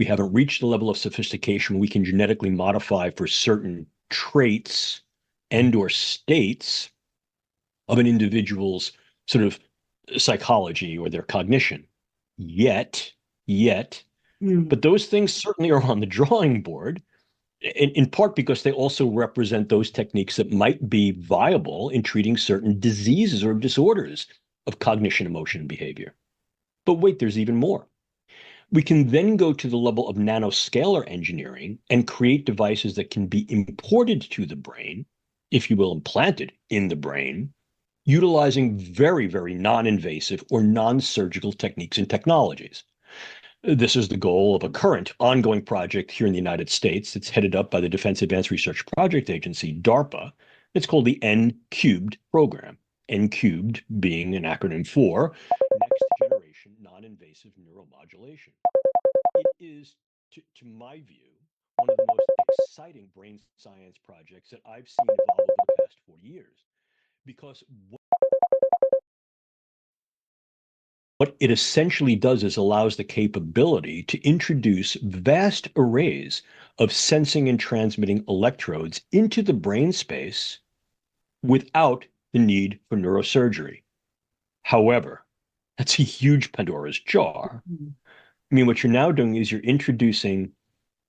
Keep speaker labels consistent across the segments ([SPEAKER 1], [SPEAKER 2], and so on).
[SPEAKER 1] We haven't reached the level of sophistication we can genetically modify for certain traits and or states of an individual's sort of psychology or their cognition yet. But those things certainly are on the drawing board, in part because they also represent those techniques that might be viable in treating certain diseases or disorders of cognition, emotion, and behavior. But wait, there's even more. We can then go to the level of nanoscalar engineering and create devices that can be imported to the brain, if you will, implanted in the brain, utilizing very, very non-invasive or non-surgical techniques and technologies. This is the goal of a current ongoing project here in the United States. It's headed up by the Defense Advanced Research Project Agency, DARPA. It's called the N-Cubed program. N-Cubed being an acronym for Next Generation Non-Invasive Neuromodulation. It is, to my view, one of the most exciting brain science projects that I've seen evolve over the past 40 years. Because what it essentially does is allows the capability to introduce vast arrays of sensing and transmitting electrodes into the brain space without the need for neurosurgery. However, that's a huge Pandora's jar. I mean, what you're now doing is you're introducing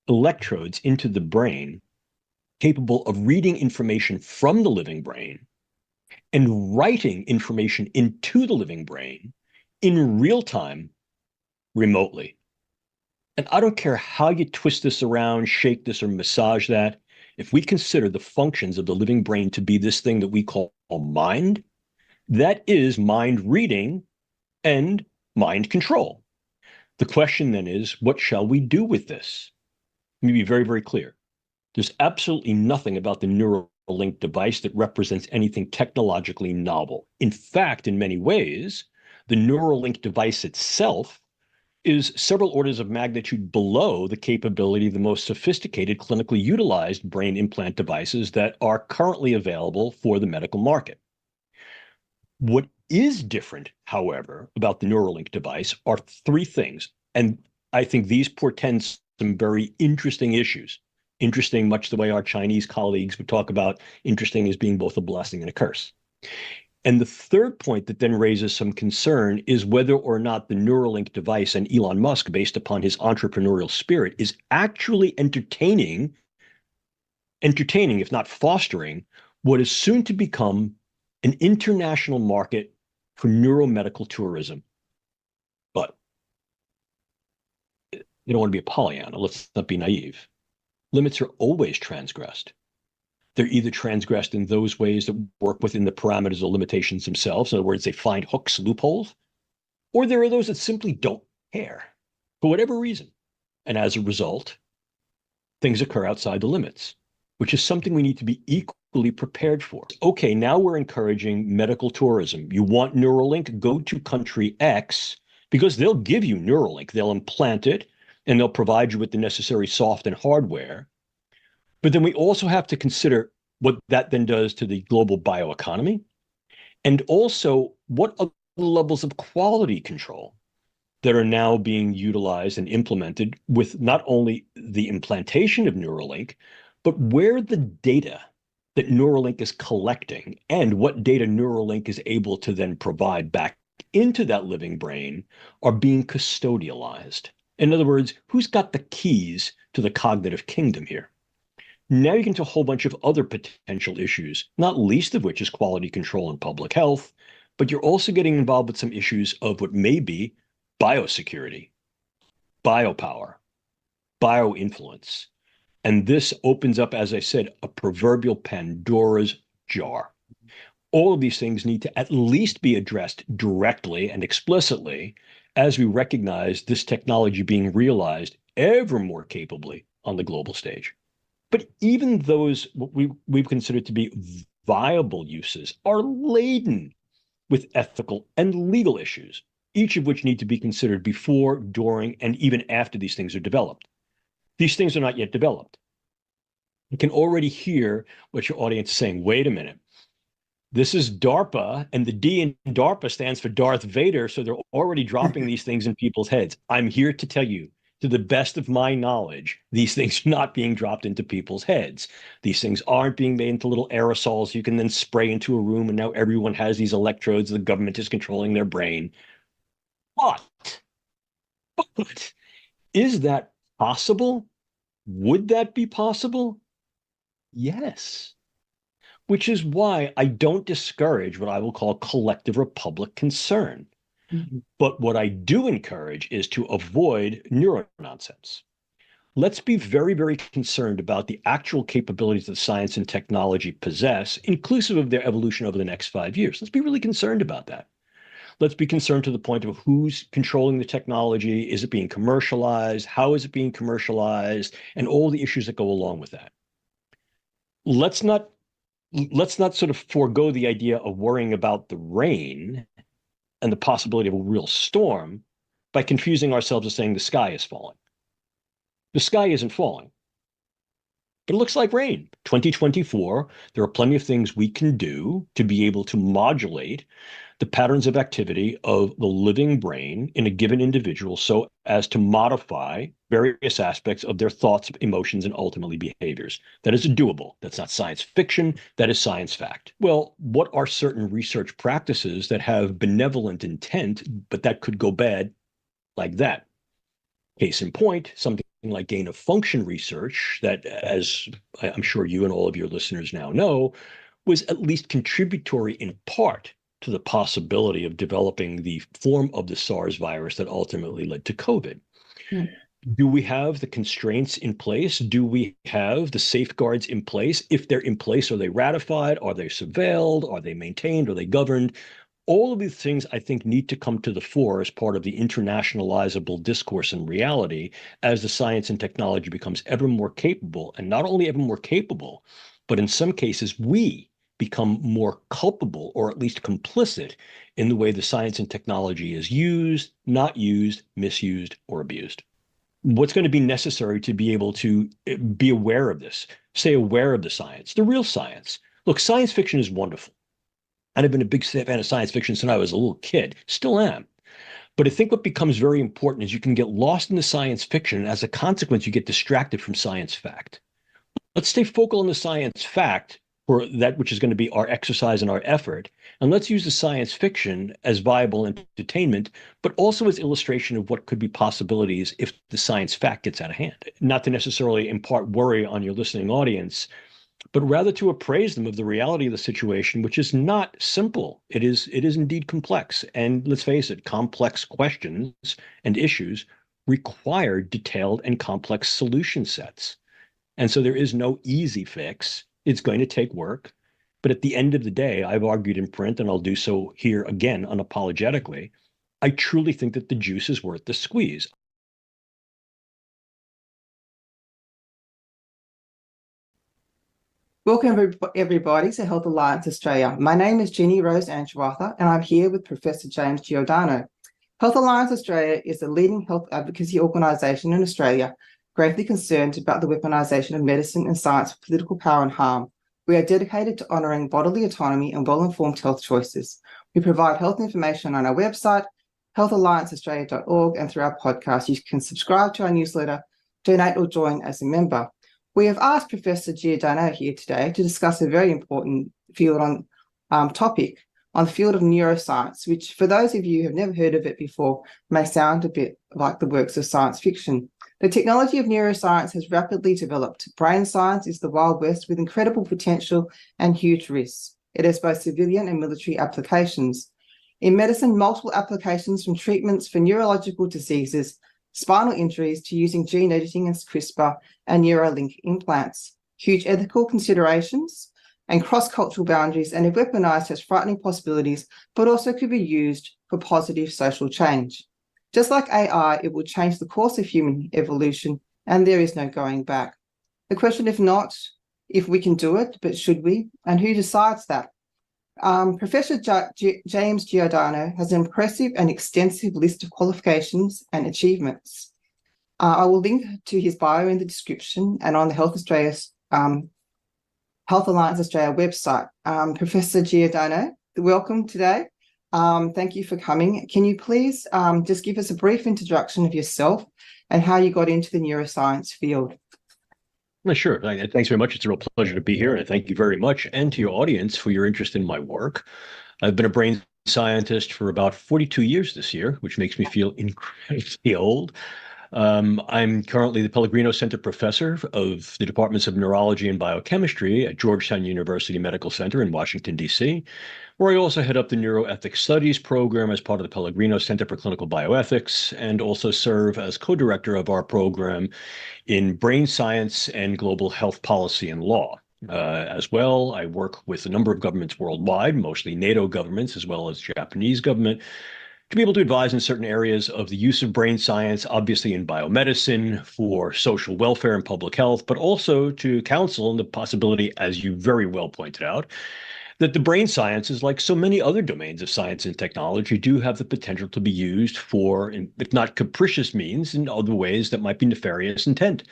[SPEAKER 1] electrodes into the brain capable of reading information from the living brain and writing information into the living brain in real time, remotely. And I don't care how you twist this around, shake this, or massage that. If we consider the functions of the living brain to be this thing that we call mind, that is mind reading and mind control. The question then is, what shall we do with this? Let me be very, very clear. There's absolutely nothing about the Neuralink device that represents anything technologically novel. In fact, in many ways, the Neuralink device itself is several orders of magnitude below the capability of the most sophisticated clinically utilized brain implant devices that are currently available for the medical market. What is different, however, about the Neuralink device are three things. And I think these portend some very interesting issues. Interesting, much the way our Chinese colleagues would talk about interesting as being both a blessing and a curse. And the third point that then raises some concern is whether or not the Neuralink device and Elon Musk, based upon his entrepreneurial spirit, is actually entertaining, if not fostering, what is soon to become an international market for neuromedical tourism. But you don't want to be a Pollyanna. Let's not be naive. Limits are always transgressed. They're either transgressed in those ways that work within the parameters of limitations themselves. In other words, they find hooks, loopholes, or there are those that simply don't care for whatever reason. And as a result, things occur outside the limits, which is something we need to be equally prepared for. Okay, now we're encouraging medical tourism. You want Neuralink? Go to country X because they'll give you Neuralink. They'll implant it and they'll provide you with the necessary soft and hardware. But then we also have to consider what that then does to the global bioeconomy, and also what are the levels of quality control that are now being utilized and implemented with not only the implantation of Neuralink, but where the data that Neuralink is collecting and what data Neuralink is able to then provide back into that living brain are being custodialized. In other words, who's got the keys to the cognitive kingdom here? Now you get into a whole bunch of other potential issues, not least of which is quality control and public health, but you're also getting involved with some issues of what may be biosecurity, biopower, bioinfluence. And this opens up, as I said, a proverbial Pandora's jar. All of these things need to at least be addressed directly and explicitly as we recognize this technology being realized ever more capably on the global stage. But even those what we've considered to be viable uses are laden with ethical and legal issues, each of which need to be considered before, during, and even after these things are developed. These things are not yet developed. You can already hear what your audience is saying. Wait a minute. This is DARPA, and the D in DARPA stands for Darth Vader, so they're already dropping these things in people's heads. I'm here to tell you, to the best of my knowledge, these things are not being dropped into people's heads. These things aren't being made into little aerosols you can then spray into a room, and now everyone has these electrodes. The government is controlling their brain. But is that possible? Would that be possible? Yes. Which is why I don't discourage what I will call collective or public concern. Mm-hmm. But what I do encourage is to avoid neuro nonsense. Let's be very, very concerned about the actual capabilities that science and technology possess, inclusive of their evolution over the next 5 years. Let's be really concerned about that. Let's be concerned to the point of who's controlling the technology. Is it being commercialized? How is it being commercialized? And all the issues that go along with that. Let's not sort of forego the idea of worrying about the rain and the possibility of a real storm by confusing ourselves as saying the sky is falling. The sky isn't falling, but it looks like rain. 2024, there are plenty of things we can do to be able to modulate the patterns of activity of the living brain in a given individual so as to modify various aspects of their thoughts, emotions, and ultimately behaviors. That is doable. That's not science fiction. That is science fact. Well, what are certain research practices that have benevolent intent, but that could go bad like that? Case in point, something like gain of function research that, as I'm sure you and all of your listeners now know, was at least contributory in part to the possibility of developing the form of the SARS virus that ultimately led to COVID. Mm. Do we have the constraints in place? Do we have the safeguards in place? If they're in place, are they ratified? Are they surveilled? Are they maintained? Are they governed? All of these things, I think, need to come to the fore as part of the internationalizable discourse and reality as the science and technology becomes ever more capable, and not only ever more capable, but in some cases, we become more culpable or at least complicit in the way the science and technology is used, not used, misused, or abused. What's going to be necessary to be able to be aware of this, stay aware of the science, the real science? Look, science fiction is wonderful. And I've been a big fan of science fiction since I was a little kid, still am. But I think what becomes very important is you can get lost in the science fiction, and as a consequence, you get distracted from science fact. Let's stay focal on the science fact for that which is going to be our exercise and our effort. And let's use the science fiction as viable entertainment, but also as illustration of what could be possibilities if the science fact gets out of hand. Not to necessarily impart worry on your listening audience, but rather to appraise them of the reality of the situation, which is not simple. It is indeed complex. And let's face it, complex questions and issues require detailed and complex solution sets. And so there is no easy fix. It's going to take work. But at the end of the day, I've argued in print, and I'll do so here again unapologetically, I truly think that the juice is worth the squeeze.
[SPEAKER 2] Welcome everybody to Health Alliance Australia. My name is Jenny Rose Anschwather, and I'm here with Professor James Giordano. Health Alliance Australia is the leading health advocacy organisation in Australia, greatly concerned about the weaponisation of medicine and science for political power and harm. We are dedicated to honouring bodily autonomy and well-informed health choices. We provide health information on our website, healthallianceaustralia.org, and through our podcast. You can subscribe to our newsletter, donate or join as a member. We have asked Professor Giordano here today to discuss a very important topic on the field of neuroscience, which for those of you who have never heard of it before may sound a bit like the works of science fiction. The technology of neuroscience has rapidly developed. Brain science is the Wild West with incredible potential and huge risks. It has both civilian and military applications. In medicine, multiple applications from treatments for neurological diseases, spinal injuries, to using gene editing and CRISPR and Neuralink implants. Huge ethical considerations and cross-cultural boundaries, and if weaponized has frightening possibilities, but also could be used for positive social change. Just like AI, it will change the course of human evolution, and there is no going back. The question, if not, if we can do it, but should we, and who decides that? Professor James Giordano has an impressive and extensive list of qualifications and achievements. I will link to his bio in the description and on the Health Alliance Australia website. Professor Giordano, welcome today. Thank you for coming. Can you please just give us a brief introduction of yourself and how you got into the neuroscience field?
[SPEAKER 1] Sure. Thanks very much. It's a real pleasure to be here. And thank you very much, and to your audience, for your interest in my work. I've been a brain scientist for about 42 years this year, which makes me feel incredibly old. I'm currently the Pellegrino Center Professor of the Departments of Neurology and Biochemistry at Georgetown University Medical Center in Washington, D.C., where I also head up the Neuroethics Studies program as part of the Pellegrino Center for Clinical Bioethics, and also serve as co-director of our program in brain science and global health policy and law. As well, I work with a number of governments worldwide, mostly NATO governments, as well as Japanese government, to be able to advise in certain areas of the use of brain science, obviously in biomedicine, for social welfare and public health, but also to counsel on the possibility, as you very well pointed out, that the brain sciences, like so many other domains of science and technology, do have the potential to be used for, if not capricious means, in other ways that might be nefarious intent.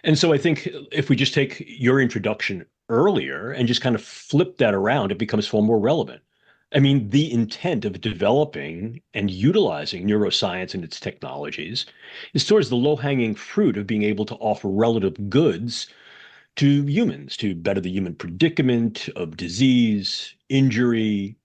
[SPEAKER 1] And so I think if we just take your introduction earlier and just kind of flip that around, it becomes far more relevant. I mean, the intent of developing and utilizing neuroscience and its technologies is towards the low-hanging fruit of being able to offer relative goods to humans, to better the human predicament of disease, injury,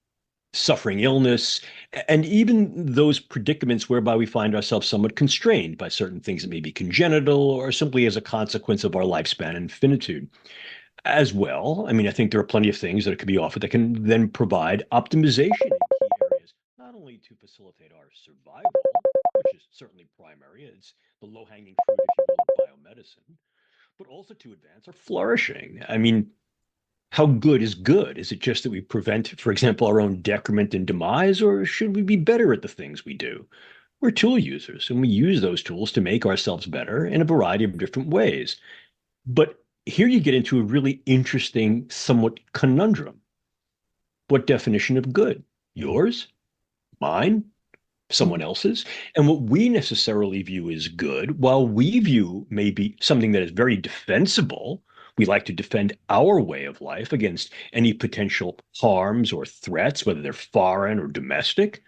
[SPEAKER 1] suffering illness, and even those predicaments whereby we find ourselves somewhat constrained by certain things that may be congenital or simply as a consequence of our lifespan and finitude. As well, I mean, I think there are plenty of things that could be offered that can then provide optimization in key areas, not only to facilitate our survival, which is certainly primary, it's the low-hanging fruit, if you will, of biomedicine, but also to advance our flourishing. I mean, how good is good? Is it just that we prevent, for example, our own decrement and demise, or should we be better at the things we do? We're tool users, and we use those tools to make ourselves better in a variety of different ways. But here you get into a really interesting, somewhat conundrum. What definition of good? Yours? Mine? Someone else's? And what we necessarily view as good, while we view maybe something that is very defensible, we like to defend our way of life against any potential harms or threats, whether they're foreign or domestic.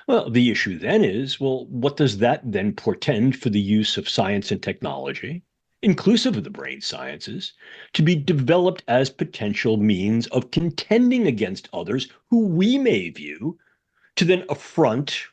[SPEAKER 1] Well, the issue then is, well, what does that then portend for the use of science and technology, inclusive of the brain sciences, to be developed as potential means of contending against others who we may view to then affront,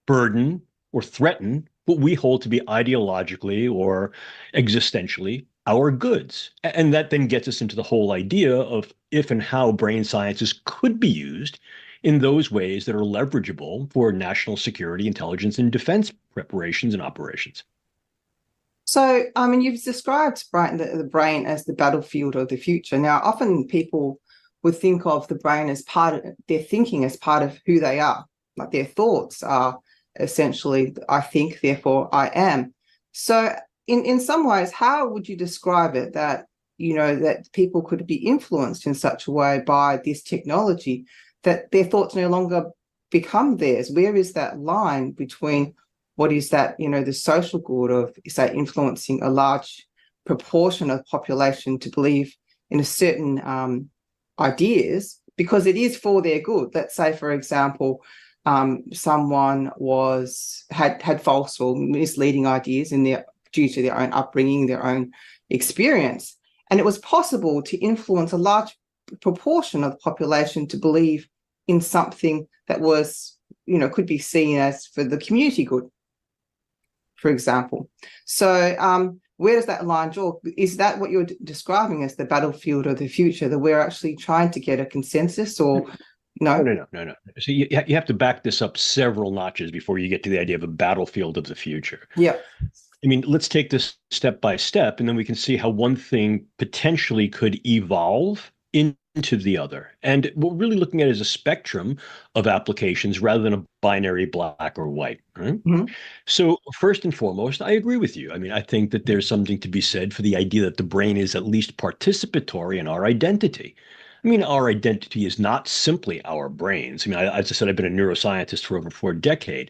[SPEAKER 1] burden, or threaten what we hold to be ideologically or existentially our goods. And that then gets us into the whole idea of if and how brain sciences could be used in those ways that are leverageable for national security, intelligence, and defense preparations and operations.
[SPEAKER 2] So, I mean, you've described the brain as the battlefield of the future. Now, often people would think of the brain as part of their thinking, as part of who they are. Like their thoughts are essentially, I think, therefore I am. So, in some ways, how would you describe it that, that people could be influenced in such a way by this technology that their thoughts no longer become theirs? Where is that line between what is that, the social good of, say, influencing a large proportion of the population to believe in a certain ideas because it is for their good? Let's say, for example, someone had false or misleading ideas due to their own upbringing, their own experience, and it was possible to influence a large proportion of the population to believe in something that was, could be seen as for the community good, for example. So where does that line draw? Is that what you're describing as the battlefield of the future, that we're actually trying to get a consensus, or no?
[SPEAKER 1] No. So you have to back this up several notches before you get to the idea of a battlefield of the future.
[SPEAKER 2] Yeah.
[SPEAKER 1] I mean, let's take this step by step, and then we can see how one thing potentially could evolve into the other. And what we're really looking at is a spectrum of applications rather than a binary black or white. Right?
[SPEAKER 2] Mm-hmm.
[SPEAKER 1] So first and foremost, I agree with you. I mean, I think that there's something to be said for the idea that the brain is at least participatory in our identity. I mean, our identity is not simply our brains. I mean, as I said, I've been a neuroscientist for over 4 decades.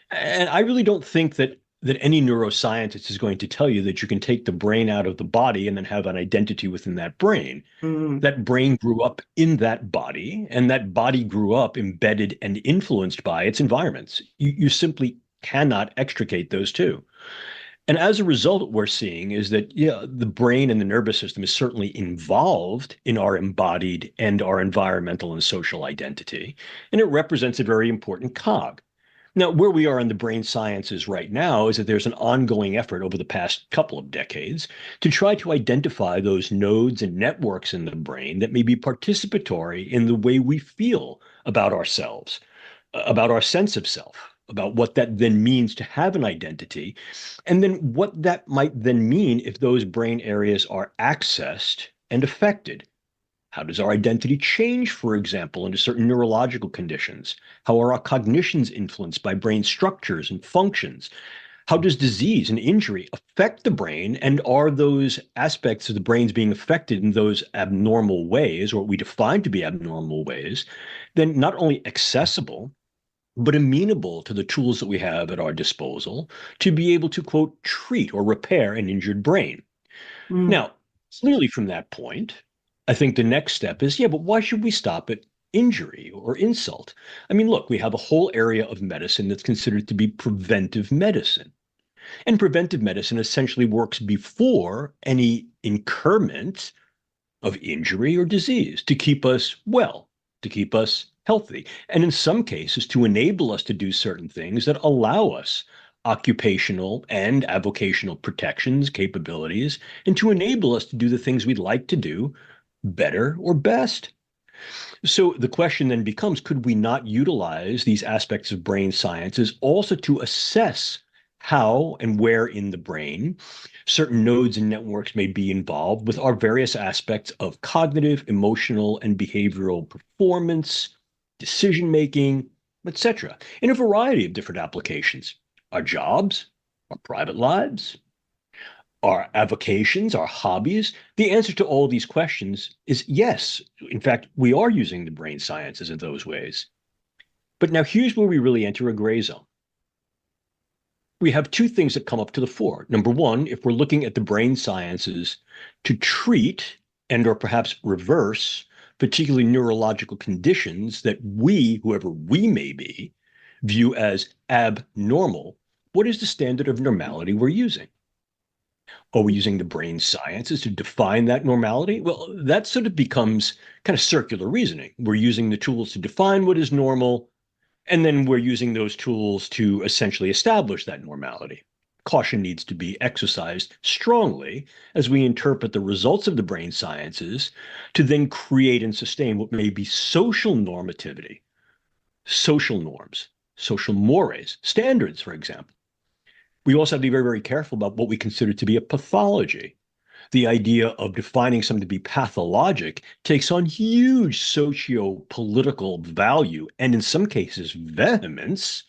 [SPEAKER 1] And I really don't think that that any neuroscientist is going to tell you that you can take the brain out of the body and then have an identity within that brain.
[SPEAKER 2] Mm,
[SPEAKER 1] That brain grew up in that body, and that body grew up embedded and influenced by its environments. You simply cannot extricate those two. And as a result, what we're seeing is that, yeah, the brain and the nervous system is certainly involved in our embodied and our environmental and social identity. And it represents a very important cog. Now, where we are in the brain sciences right now is that there's an ongoing effort over the past couple of decades to try to identify those nodes and networks in the brain that may be participatory in the way we feel about ourselves, about our sense of self, about what that then means to have an identity, and then what that might then mean if those brain areas are accessed and affected. How does our identity change, for example, under certain neurological conditions? How are our cognitions influenced by brain structures and functions? How does disease and injury affect the brain? And are those aspects of the brains being affected in those abnormal ways, or what we define to be abnormal ways, then not only accessible, but amenable to the tools that we have at our disposal to be able to, quote, treat or repair an injured brain?
[SPEAKER 2] mm,
[SPEAKER 1] Now, clearly from that point, I think the next step is, yeah, but why should we stop at injury or insult? I mean, look, we have a whole area of medicine that's considered to be preventive medicine. And preventive medicine essentially works before any incurment of injury or disease to keep us well, to keep us healthy, and in some cases to enable us to do certain things that allow us occupational and avocational protections, capabilities, and to enable us to do the things we'd like to do better or best. So the question then becomes, could we not utilize these aspects of brain sciences also to assess how and where in the brain certain nodes and networks may be involved with our various aspects of cognitive, emotional, and behavioral performance, decision making, etc., in a variety of different applications? Our jobs, our private lives, our avocations, our hobbies? The answer to all these questions is yes. In fact, we are using the brain sciences in those ways. But now here's where we really enter a gray zone. We have two things that come up to the fore. Number one, if we're looking at the brain sciences to treat and or perhaps reverse particularly neurological conditions that we, whoever we may be, view as abnormal, what is the standard of normality we're using? Are we using the brain sciences to define that normality? Well, that sort of becomes kind of circular reasoning. We're using the tools to define what is normal, and then we're using those tools to essentially establish that normality. Caution needs to be exercised strongly as we interpret the results of the brain sciences to then create and sustain what may be social normativity, social norms, social mores, standards, for example. We also have to be very, very careful about what we consider to be a pathology. The idea of defining something to be pathologic takes on huge socio-political value and in some cases vehemence.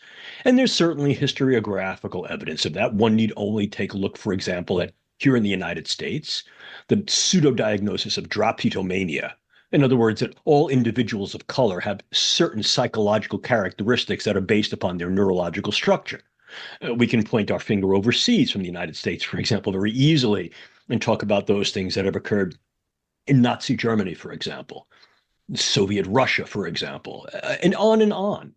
[SPEAKER 1] And there's certainly historiographical evidence of that. One need only take a look, for example, at here in the United States, the pseudo-diagnosis of drapetomania. In other words, that all individuals of color have certain psychological characteristics that are based upon their neurological structure. We can point our finger overseas from the United States, for example, very easily and talk about those things that have occurred in Nazi Germany, for example, Soviet Russia, for example, and on and on.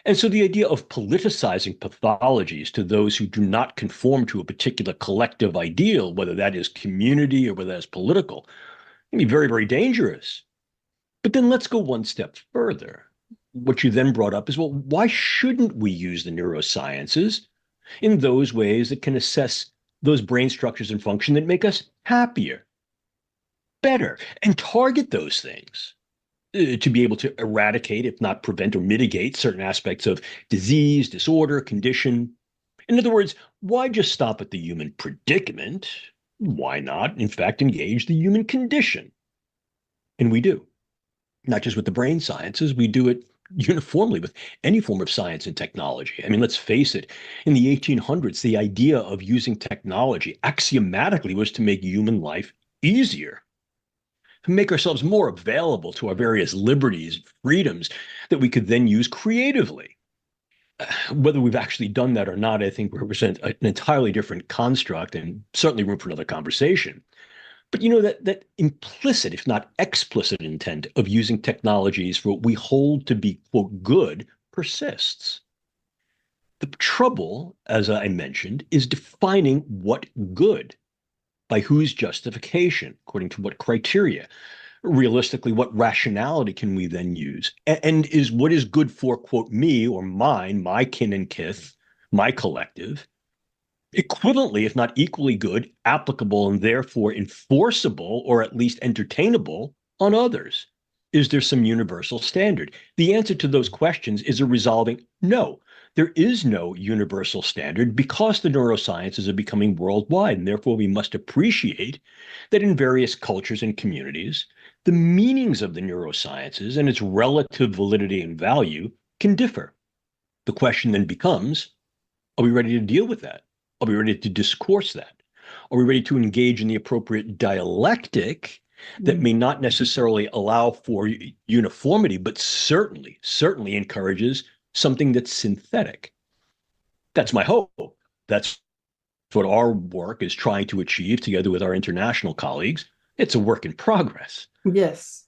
[SPEAKER 1] And so the idea of politicizing pathologies to those who do not conform to a particular collective ideal, whether that is community or whether that's political, can be very, very dangerous. But then let's go one step further. What you then brought up is, well, why shouldn't we use the neurosciences in those ways that can assess those brain structures and function that make us happier, better, and target those things to be able to eradicate, if not prevent or mitigate, certain aspects of disease, disorder, condition? In other words, why just stop at the human predicament? Why not, in fact, engage the human condition? And we do, not just with the brain sciences, we do it uniformly with any form of science and technology. I mean, let's face it, in the 1800s, the idea of using technology axiomatically was to make human life easier, to make ourselves more available to our various liberties, freedoms that we could then use creatively. Whether we've actually done that or not, I think represents an entirely different construct and certainly room for another conversation. But that implicit, if not explicit intent of using technologies for what we hold to be, quote, good persists. The trouble, as I mentioned, is defining what good, by whose justification, according to what criteria. Realistically, what rationality can we then use? And is what is good for, quote, me or mine, my kin and kith, my collective, equivalently, if not equally good, applicable and therefore enforceable or at least entertainable on others? Is there some universal standard? The answer to those questions is a resolving no. There is no universal standard because the neurosciences are becoming worldwide, and therefore we must appreciate that in various cultures and communities, the meanings of the neurosciences and its relative validity and value can differ. The question then becomes, are we ready to deal with that? Are we ready to discourse that? Are we ready to engage in the appropriate dialectic that may not necessarily allow for uniformity, but certainly encourages something that's synthetic? That's my hope. That's what our work is trying to achieve together with our international colleagues. It's a work in progress.
[SPEAKER 2] Yes.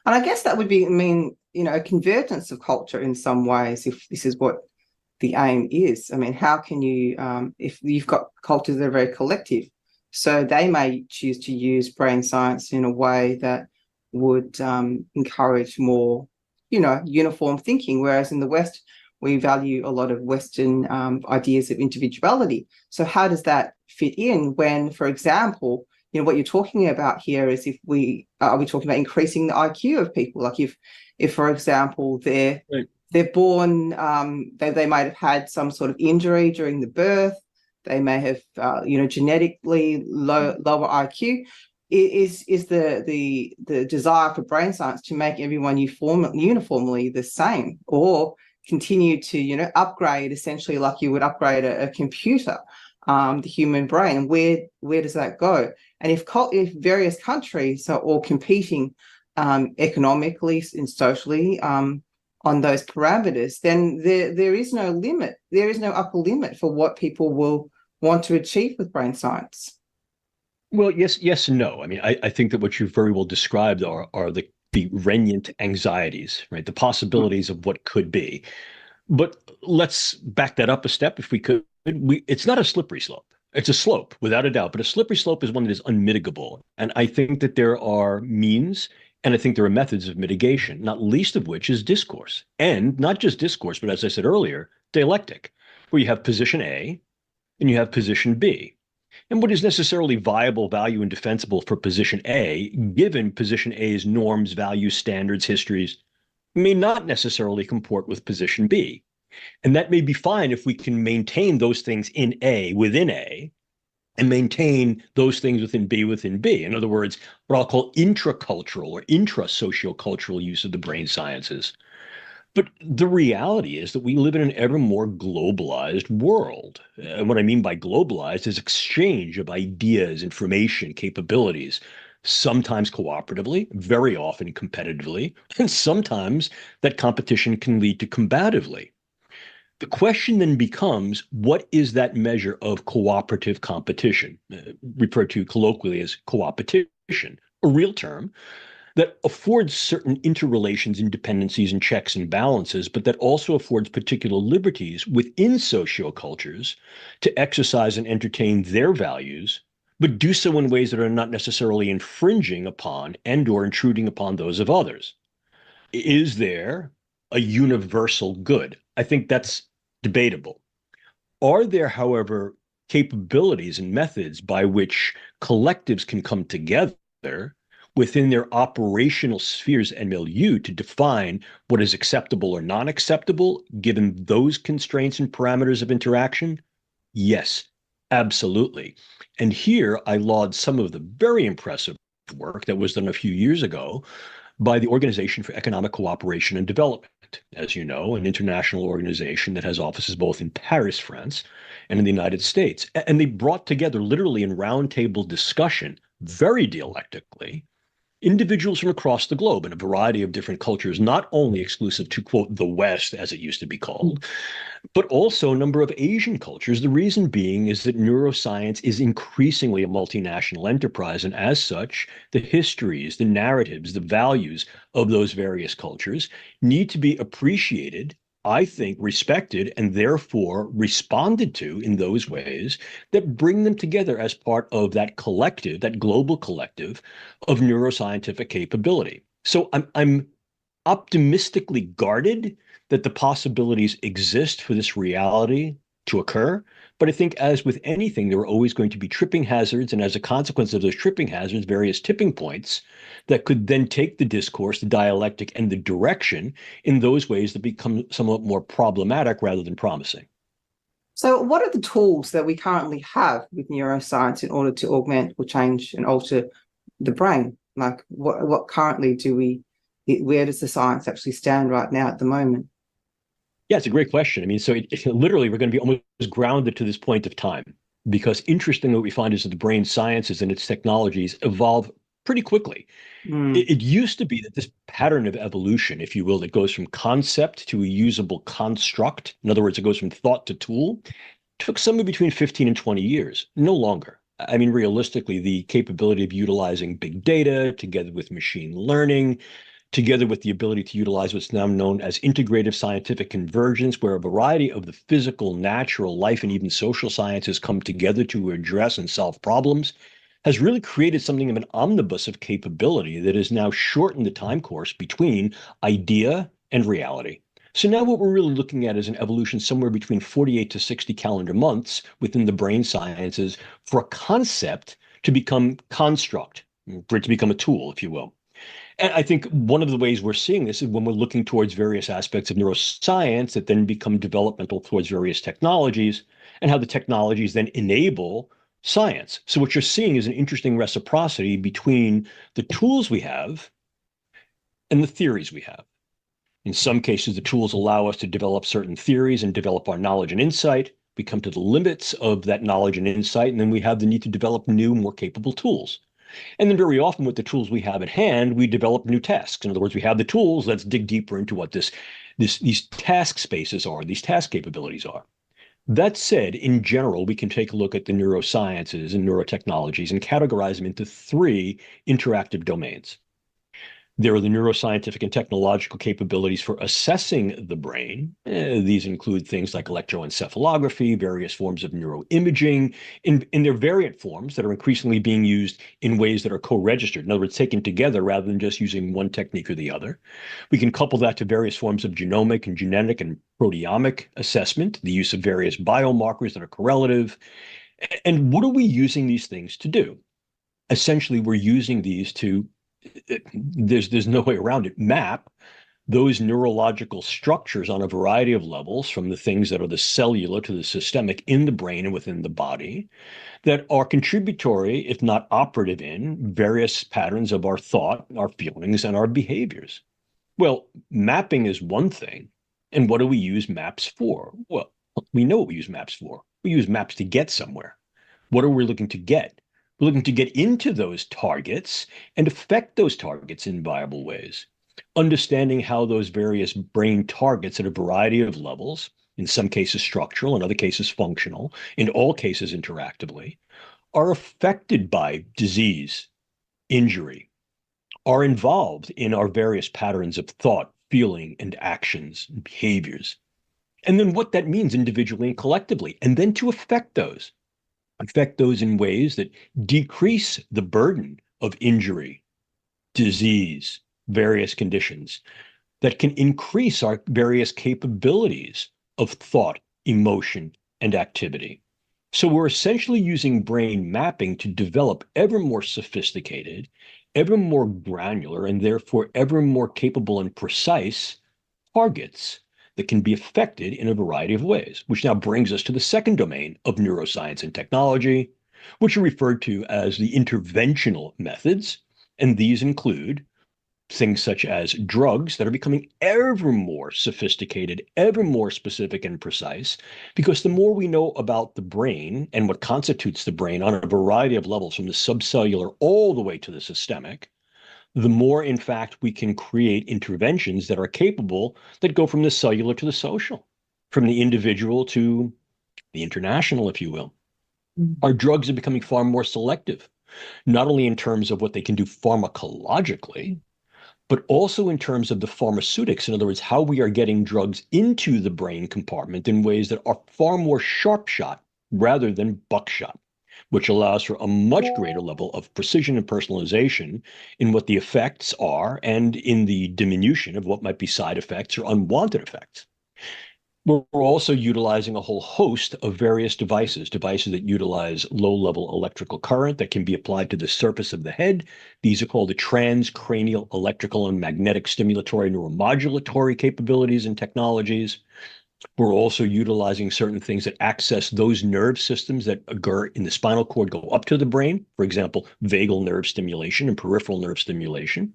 [SPEAKER 2] And I guess that would be, a convergence of culture in some ways, if this is what the aim is. I mean, how can you, if you've got cultures that are very collective, so they may choose to use brain science in a way that would encourage more, uniform thinking, whereas in the West, we value a lot of Western ideas of individuality. So how does that fit in when, for example, what you're talking about here is if we are we talking about increasing the IQ of people? Like if for example, they're born, they might have had some sort of injury during the birth. They may have, genetically lower IQ. Is the desire for brain science to make everyone uniformly the same, or continue to upgrade essentially like you would upgrade a computer, the human brain? And where does that go? And if various countries are all competing economically and socially on those parameters, then there is no limit. There is no upper limit for what people will want to achieve with brain science.
[SPEAKER 1] Well, yes and no. I mean, I think that what you very well described are the regnant anxieties, right? The possibilities of what could be. But let's back that up a step if we could. It's not a slippery slope. It's a slope, without a doubt, but a slippery slope is one that is unmitigable. And I think that there are means and I think there are methods of mitigation, not least of which is discourse. And not just discourse, but as I said earlier, dialectic, where you have position A and you have position B. And what is necessarily viable, value, and defensible for position A, given position A's norms, values, standards, histories, may not necessarily comport with position B. And that may be fine if we can maintain those things in A within A and maintain those things within B. In other words, what I'll call intracultural or intra-sociocultural use of the brain sciences. But the reality is that we live in an ever more globalized world. And what I mean by globalized is exchange of ideas, information, capabilities, sometimes cooperatively, very often competitively, and sometimes that competition can lead to combatively. The question then becomes, what is that measure of cooperative competition, referred to colloquially as coopetition, a real term that affords certain interrelations and dependencies and checks and balances, but that also affords particular liberties within sociocultures to exercise and entertain their values, but do so in ways that are not necessarily infringing upon and or intruding upon those of others. Is there a universal good? I think that's debatable. Are there, however, capabilities and methods by which collectives can come together within their operational spheres and milieu to define what is acceptable or non-acceptable, given those constraints and parameters of interaction? Yes, absolutely. And here I laud some of the very impressive work that was done a few years ago by the Organization for Economic Cooperation and Development, as you know, an international organization that has offices both in Paris, France, and in the United States. And they brought together, literally in roundtable discussion, very dialectically, individuals from across the globe in a variety of different cultures, not only exclusive to, quote, the West, as it used to be called, but also a number of Asian cultures. The reason being is that neuroscience is increasingly a multinational enterprise. And as such, the histories, the narratives, the values of those various cultures need to be appreciated, I think, respected, and therefore responded to in those ways that bring them together as part of that collective, that global collective of neuroscientific capability. So I'm optimistically guarded that the possibilities exist for this reality to occur. But I think, as with anything, there are always going to be tripping hazards. And as a consequence of those tripping hazards, various tipping points that could then take the discourse, the dialectic, and the direction in those ways that become somewhat more problematic rather than promising.
[SPEAKER 2] So, what are the tools that we currently have with neuroscience in order to augment or change and alter the brain? Like, what currently do we, where does the science actually stand right now at the moment?
[SPEAKER 1] Yeah, it's a great question. I mean, so literally, we're going to be almost grounded to this point of time because interestingly, what we find is that the brain sciences and its technologies evolve pretty quickly.
[SPEAKER 2] Mm.
[SPEAKER 1] It used to be that this pattern of evolution, if you will, that goes from concept to a usable construct, in other words, it goes from thought to tool, took somewhere between 15 and 20 years, no longer. I mean, realistically, the capability of utilizing big data together with machine learning, together with the ability to utilize what's now known as integrative scientific convergence, where a variety of the physical, natural, life, and even social sciences come together to address and solve problems, has really created something of an omnibus of capability that has now shortened the time course between idea and reality. So now what we're really looking at is an evolution somewhere between 48 to 60 calendar months within the brain sciences for a concept to become construct, for it to become a tool, if you will. And I think one of the ways we're seeing this is when we're looking towards various aspects of neuroscience that then become developmental towards various technologies and how the technologies then enable science. So what you're seeing is an interesting reciprocity between the tools we have and the theories we have. In some cases, the tools allow us to develop certain theories and develop our knowledge and insight. We come to the limits of that knowledge and insight, and then we have the need to develop new, more capable tools. And then very often with the tools we have at hand, we develop new tasks. In other words, we have the tools. Let's dig deeper into what these task spaces are, these task capabilities are. That said, in general, we can take a look at the neurosciences and neurotechnologies and categorize them into three interactive domains. There are the neuroscientific and technological capabilities for assessing the brain. These include things like electroencephalography, various forms of neuroimaging, in their variant forms that are increasingly being used in ways that are co-registered. In other words, taken together rather than just using one technique or the other. We can couple that to various forms of genomic and genetic and proteomic assessment, the use of various biomarkers that are correlative. And what are we using these things to do? Essentially, we're using these to there's no way around it, map those neurological structures on a variety of levels, from the things that are the cellular to the systemic in the brain and within the body, that are contributory, if not operative, in various patterns of our thought, our feelings, and our behaviors. Well, mapping is one thing. And what do we use maps for? Well, we know what we use maps for. We use maps to get somewhere. What are we looking to get? We're looking to get into those targets and affect those targets in viable ways. Understanding how those various brain targets at a variety of levels, in some cases structural, in other cases functional, in all cases interactively, are affected by disease, injury, are involved in our various patterns of thought, feeling, and actions and behaviors. And then what that means individually and collectively, and then to affect those in ways that decrease the burden of injury, disease, various conditions, that can increase our various capabilities of thought, emotion, and activity. So we're essentially using brain mapping to develop ever more sophisticated, ever more granular, and therefore ever more capable and precise targets that can be affected in a variety of ways, which now brings us to the second domain of neuroscience and technology, which are referred to as the interventional methods. And these include things such as drugs that are becoming ever more sophisticated, ever more specific and precise, because the more we know about the brain and what constitutes the brain on a variety of levels, from the subcellular all the way to the systemic, the more, in fact, we can create interventions that are capable, that go from the cellular to the social, from the individual to the international, if you will. Our drugs are becoming far more selective, not only in terms of what they can do pharmacologically, but also in terms of the pharmaceutics. In other words, how we are getting drugs into the brain compartment in ways that are far more sharp shot rather than buckshot, which allows for a much greater level of precision and personalization in what the effects are and in the diminution of what might be side effects or unwanted effects. We're also utilizing a whole host of various devices that utilize low-level electrical current that can be applied to the surface of the head. These are called the transcranial electrical and magnetic stimulatory neuromodulatory capabilities and technologies. We're also utilizing certain things that access those nerve systems that occur in the spinal cord, go up to the brain, for example, vagal nerve stimulation and peripheral nerve stimulation.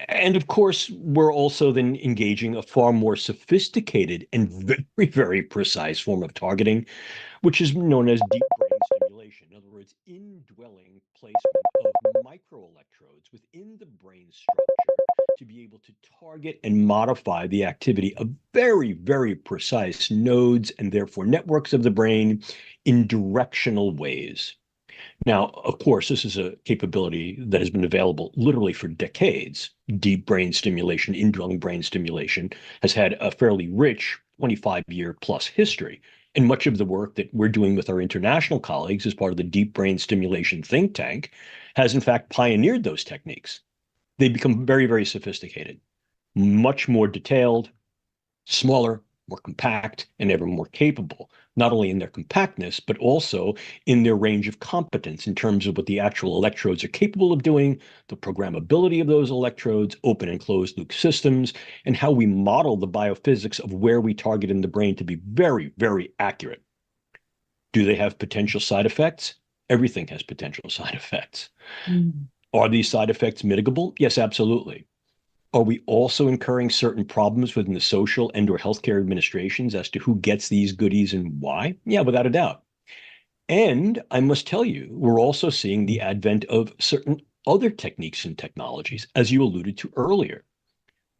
[SPEAKER 1] And of course, we're also then engaging a far more sophisticated and very, very precise form of targeting, which is known as deep brain stimulation. In other words, indwelling placement of microelectrodes within the brain structure to be able to target and modify the activity of very, very precise nodes and therefore networks of the brain in directional ways. Now, of course, this is a capability that has been available literally for decades. Deep brain stimulation, indwelling brain stimulation has had a fairly rich 25-year plus history. And much of the work that we're doing with our international colleagues as part of the deep brain stimulation think tank has, in fact, pioneered those techniques. They become very, very sophisticated, much more detailed, smaller, more compact, and ever more capable, not only in their compactness, but also in their range of competence in terms of what the actual electrodes are capable of doing, the programmability of those electrodes, open and closed loop systems, and how we model the biophysics of where we target in the brain to be very, very accurate. Do they have potential side effects? Everything has potential side effects. Mm. Are these side effects mitigable? Yes, absolutely. Are we also incurring certain problems within the social and or healthcare administrations as to who gets these goodies and why? Yeah, without a doubt. And I must tell you, we're also seeing the advent of certain other techniques and technologies, as you alluded to earlier.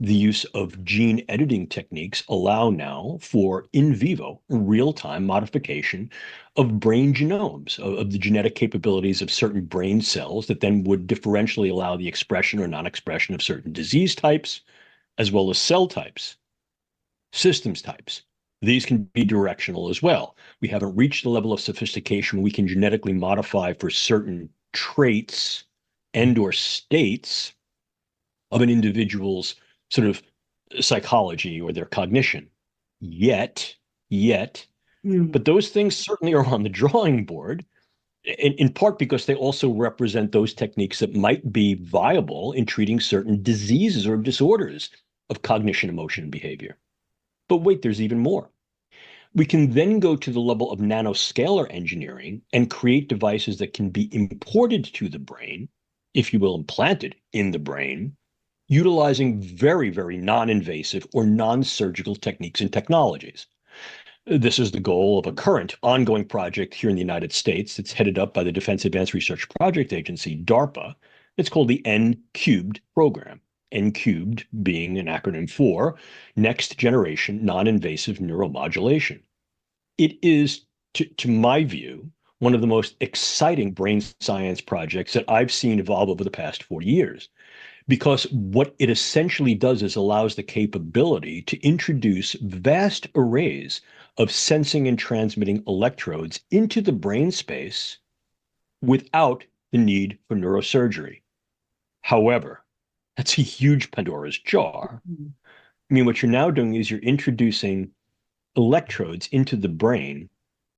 [SPEAKER 1] The use of gene editing techniques allow now for in vivo, real-time modification of brain genomes, of the genetic capabilities of certain brain cells that then would differentially allow the expression or non-expression of certain disease types, as well as cell types, systems types. These can be directional as well. We haven't reached the level of sophistication where we can genetically modify for certain traits and or states of an individual's sort of psychology or their cognition yet. But those things certainly are on the drawing board, in part because they also represent those techniques that might be viable in treating certain diseases or disorders of cognition, emotion, and behavior. But wait, there's even more. We can then go to the level of nanoscalar engineering and create devices that can be imported to the brain, if you will, implanted in the brain, utilizing very, very non-invasive or non-surgical techniques and technologies. This is the goal of a current ongoing project here in the United States. It's headed up by the Defense Advanced Research Project Agency, DARPA. It's called the N-Cubed program. N-Cubed being an acronym for Next Generation Non-Invasive Neuromodulation. It is, to my view, one of the most exciting brain science projects that I've seen evolve over the past 40 years. Because what it essentially does is allows the capability to introduce vast arrays of sensing and transmitting electrodes into the brain space without the need for neurosurgery. However, that's a huge Pandora's jar. I mean, what you're now doing is you're introducing electrodes into the brain